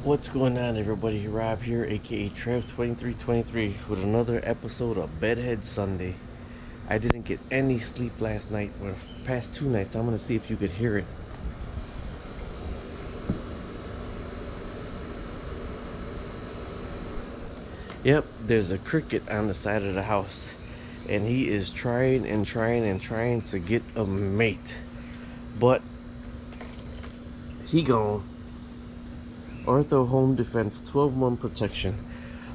What's going on, everybody? Rob here, aka Trev2323, with another episode of Bedhead Sunday. I didn't get any sleep last night, or the past 2 nights. I'm gonna see if you could hear it. Yep, there's a cricket on the side of the house, and he is trying and trying and trying to get a mate, but he gone. Ortho Home Defense 12-month protection.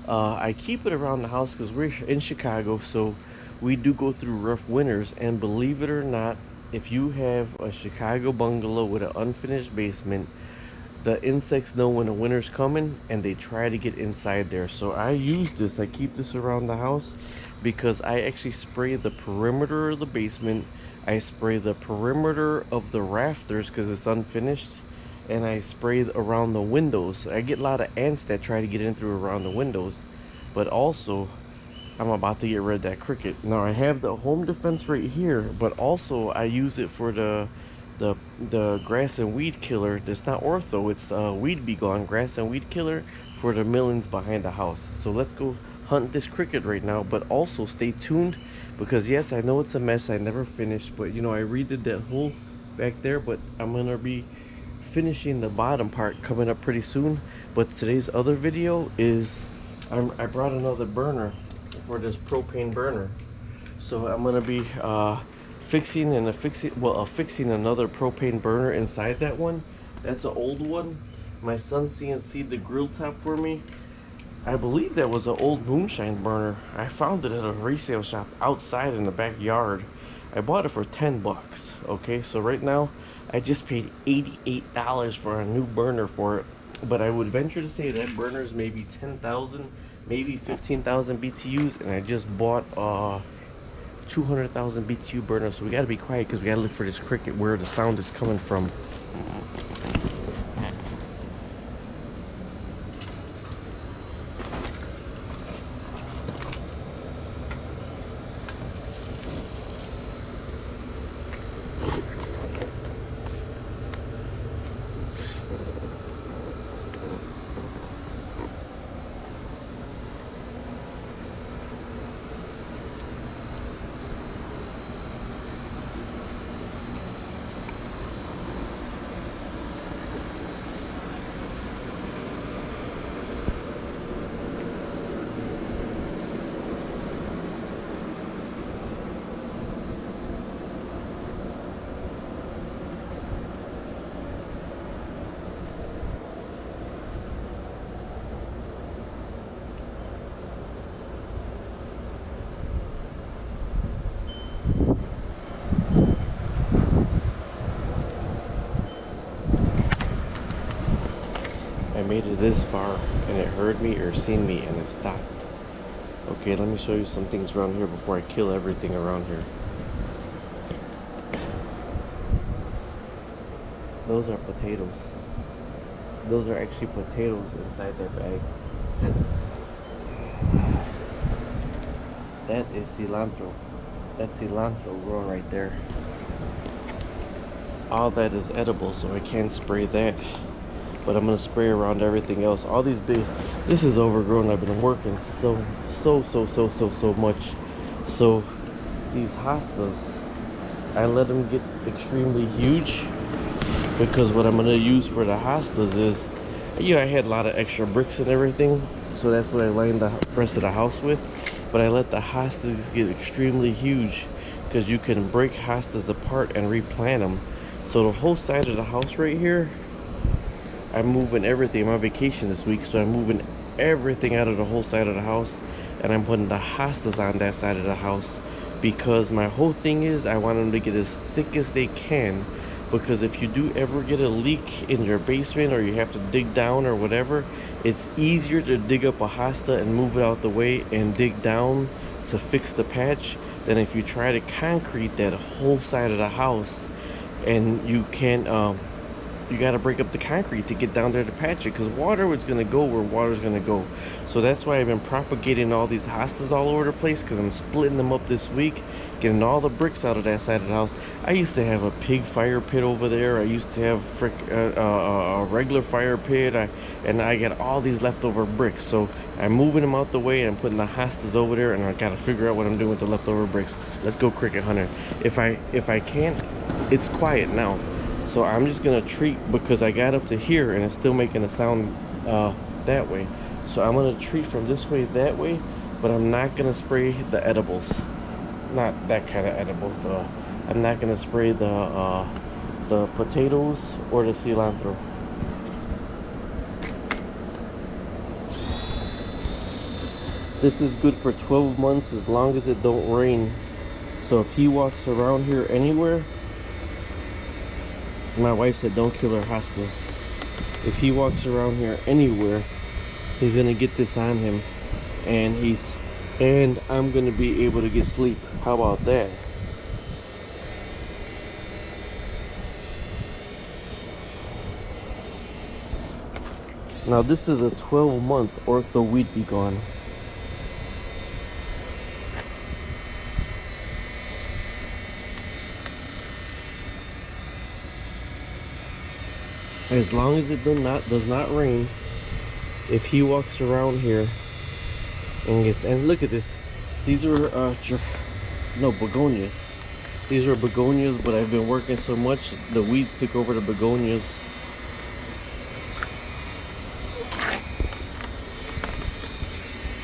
I keep it around the house because we're in Chicago, so we do go through rough winters. And believe it or not, if you have a Chicago bungalow with an unfinished basement, the insects know when the winter's coming and they try to get inside there. So I use this, I keep this around the house because I actually spray the perimeter of the basement, I spray the perimeter of the rafters because it's unfinished, and I spray around the windows. I get a lot of ants that try to get in through around the windows, but also I'm about to get rid of that cricket. Now I have the home defense right here, but also I use it for the the grass and weed killer. That's not ortho, it's weed be gone grass and weed killer for the millions behind the house. So let's go hunt this cricket right now, but also stay tuned because yes, I know it's a mess. I never finished, but you know, I redid that hole back there, but I'm gonna be finishing the bottom part coming up pretty soon. But today's other video is I brought another burner for this propane burner, so I'm gonna be fixing another propane burner inside that one. That's an old one. My son CNC'd the grill top for me. I believe that was an old moonshine burner. I found it at a resale shop outside in the backyard. I bought it for 10 bucks. Okay, so right now I just paid $88 for a new burner for it. But I would venture to say that burner is maybe 10,000, maybe 15,000 BTUs, and I just bought 200,000 BTU burner. So we gotta be quiet because we gotta look for this cricket where the sound is coming from. I made it this far and it heard me or seen me and it stopped. Okay, let me show you some things around here before I kill everything around here. Those are potatoes. Those are actually potatoes inside their bag. That is cilantro. That's cilantro growing right there. All that is edible, so I can't spray that. But I'm gonna spray around everything else. All these big, this is overgrown. I've been working so much. So these hostas, I let them get extremely huge because what I'm gonna use for the hostas is, you know, I had a lot of extra bricks and everything, so that's what I lined the rest of the house with. But I let the hostas get extremely huge because you can break hostas apart and replant them. So the whole side of the house right here, I'm moving everything. I'm on vacation this week, so I'm moving everything out of the whole side of the house, and I'm putting the hostas on that side of the house because my whole thing is I want them to get as thick as they can, because if you do ever get a leak in your basement or you have to dig down or whatever, it's easier to dig up a hosta and move it out the way and dig down to fix the patch than if you try to concrete that whole side of the house and you can't you got to break up the concrete to get down there to patch it, because water was going to go where water's going to go. So that's why I've been propagating all these hostas all over the place, because I'm splitting them up this week, getting all the bricks out of that side of the house. I used to have a pig fire pit over there. I used to have a regular fire pit, and I got all these leftover bricks. So I'm moving them out the way and I'm putting the hostas over there, and I got to figure out what I'm doing with the leftover bricks. Let's go cricket hunting. If I can't, it's quiet now. So I'm just gonna treat, because I got up to here and it's still making a sound that way. So I'm gonna treat from this way that way, but I'm not gonna spray the edibles. Not that kind of edibles. I'm not gonna spray the potatoes or the cilantro. This is good for 12 months as long as it don't rain. So if he walks around here anywhere, my wife said don't kill our hostas. If he walks around here anywhere, he's gonna get this on him, and I'm gonna be able to get sleep. How about that? Now this is a 12-month ortho weed be gone. As long as it does not rain, if he walks around here and look at this, these are no begonias. These are begonias, but I've been working so much the weeds took over the begonias.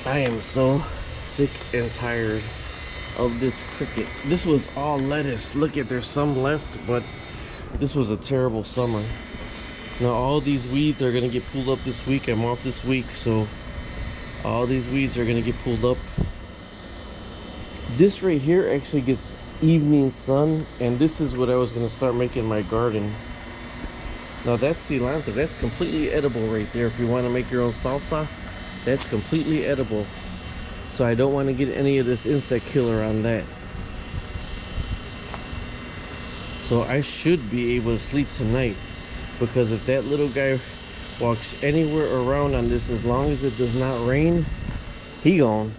I am so sick and tired of this cricket. This was all lettuce. Look at, there's some left, but this was a terrible summer. Now all these weeds are gonna get pulled up this week. I'm off this week, so all these weeds are gonna get pulled up. This right here actually gets evening sun, and this is what I was gonna start making my garden. Now that's cilantro. That's completely edible right there. If you want to make your own salsa, that's completely edible. So I don't want to get any of this insect killer on that. So I should be able to sleep tonight, because if that little guy walks anywhere around on this, as long as it does not rain, he gone.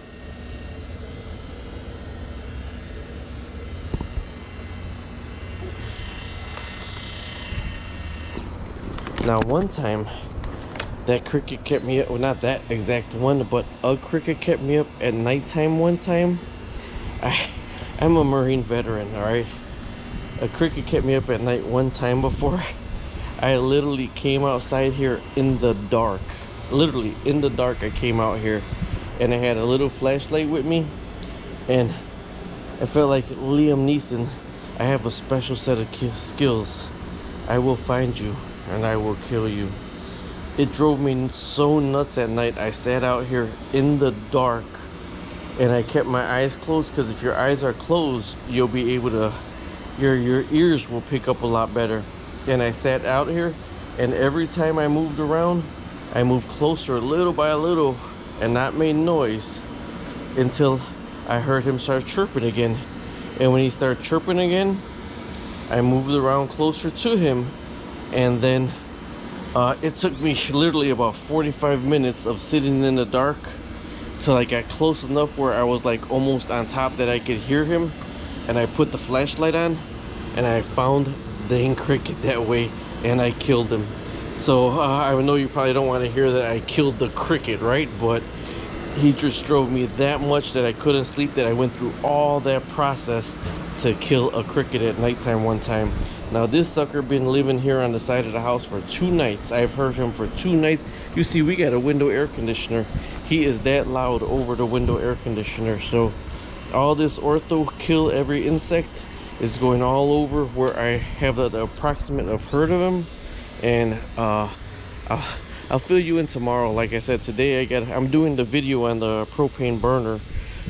Now one time that cricket kept me up, well not that exact one, but a cricket kept me up at nighttime one time. I'm a Marine veteran, all right? A cricket kept me up at night one time before. I literally came outside here in the dark. Literally in the dark I came out here, and I had a little flashlight with me, and I felt like Liam Neeson. I have a special set of skills. I will find you and I will kill you. It drove me so nuts at night. I sat out here in the dark and I kept my eyes closed, because if your eyes are closed, you'll be able to, your ears will pick up a lot better. And I sat out here, and every time I moved around, I moved closer little by little and not made noise until I heard him start chirping again. And when he started chirping again, I moved around closer to him, and then it took me literally about 45 minutes of sitting in the dark till I got close enough where I was like almost on top that I could hear him, and I put the flashlight on and I found the dang cricket that way, and I killed him. So I know you probably don't want to hear that I killed the cricket, right? But he just drove me that much that I couldn't sleep, that I went through all that process to kill a cricket at nighttime one time. Now this sucker been living here on the side of the house for 2 nights. I've heard him for 2 nights. You see, we got a window air conditioner. He is that loud over the window air conditioner. So all this ortho kill every insect is going all over where I have the approximate of heard of him. And I'll fill you in tomorrow. Like I said, today I'm doing the video on the propane burner.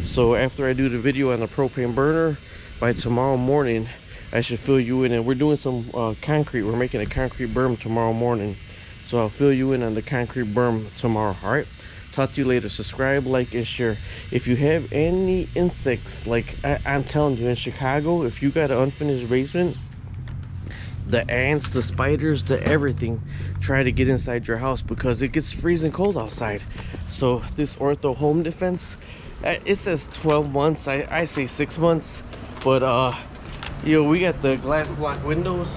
So after I do the video on the propane burner, by tomorrow morning I should fill you in. And we're doing some concrete. We're making a concrete berm tomorrow morning, so I'll fill you in on the concrete berm tomorrow. All right, talk to you later. Subscribe, like, and share. If you have any insects, like I'm telling you, in Chicago, if you got an unfinished basement, the ants, the spiders, the everything try to get inside your house because it gets freezing cold outside. So this Ortho Home Defense, it says 12 months. I say 6 months, but you know, we got the glass block windows,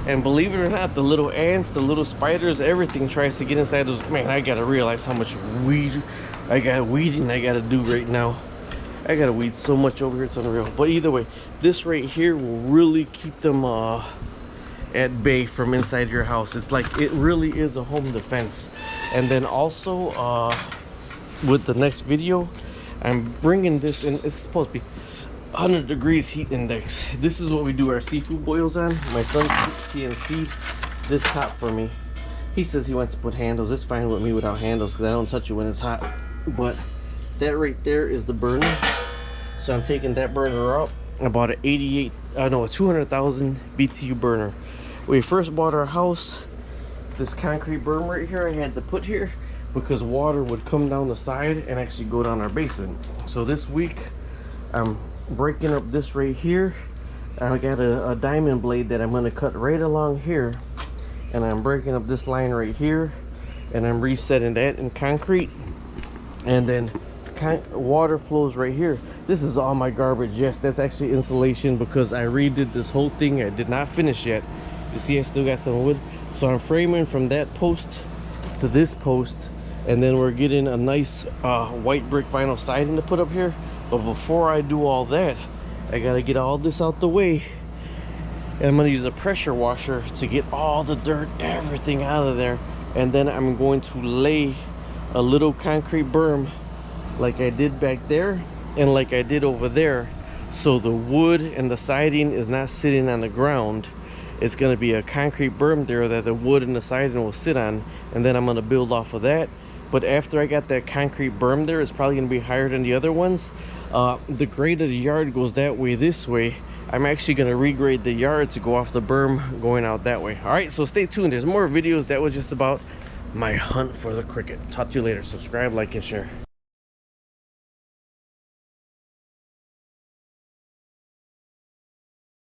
and believe it or not, the little ants, the little spiders, everything tries to get inside those. Man, I gotta realize how much weeding I gotta do right now. I gotta weed so much over here, it's unreal. But either way, this right here will really keep them at bay from inside your house. It's like, it really is a home defense. And then also with the next video, I'm bringing this in. It's supposed to be 100 degrees heat index. This is what we do our seafood boils on. My son CNC'd this top for me. He says he wants to put handles. It's fine with me without handles because I don't touch it when it's hot. But that right there is the burner. So I'm taking that burner out. I bought a 200,000 BTU burner. When we first bought our house, this concrete berm right here I had to put here because water would come down the side and actually go down our basement. So this week I'm breaking up this right here. I got a diamond blade that I'm going to cut right along here, and I'm breaking up this line right here, and I'm resetting that in concrete, and then water flows right here. This is all my garbage. Yes, that's actually insulation because I redid this whole thing. I did not finish yet. You see, I still got some wood, so I'm framing from that post to this post, and then we're getting a nice white brick vinyl siding to put up here. But before I do all that, I gotta get all this out the way, and I'm gonna use a pressure washer to get all the dirt, everything out of there. And then I'm going to lay a little concrete berm like I did back there and like I did over there, so the wood and the siding is not sitting on the ground. It's going to be a concrete berm there that the wood and the siding will sit on, and then I'm going to build off of that. But after I got that concrete berm there, it's probably going to be higher than the other ones. The grade of the yard goes that way, this way. I'm actually going to regrade the yard to go off the berm going out that way. All right, so stay tuned. There's more videos. That was just about my hunt for the cricket. Talk to you later. Subscribe, like, and share.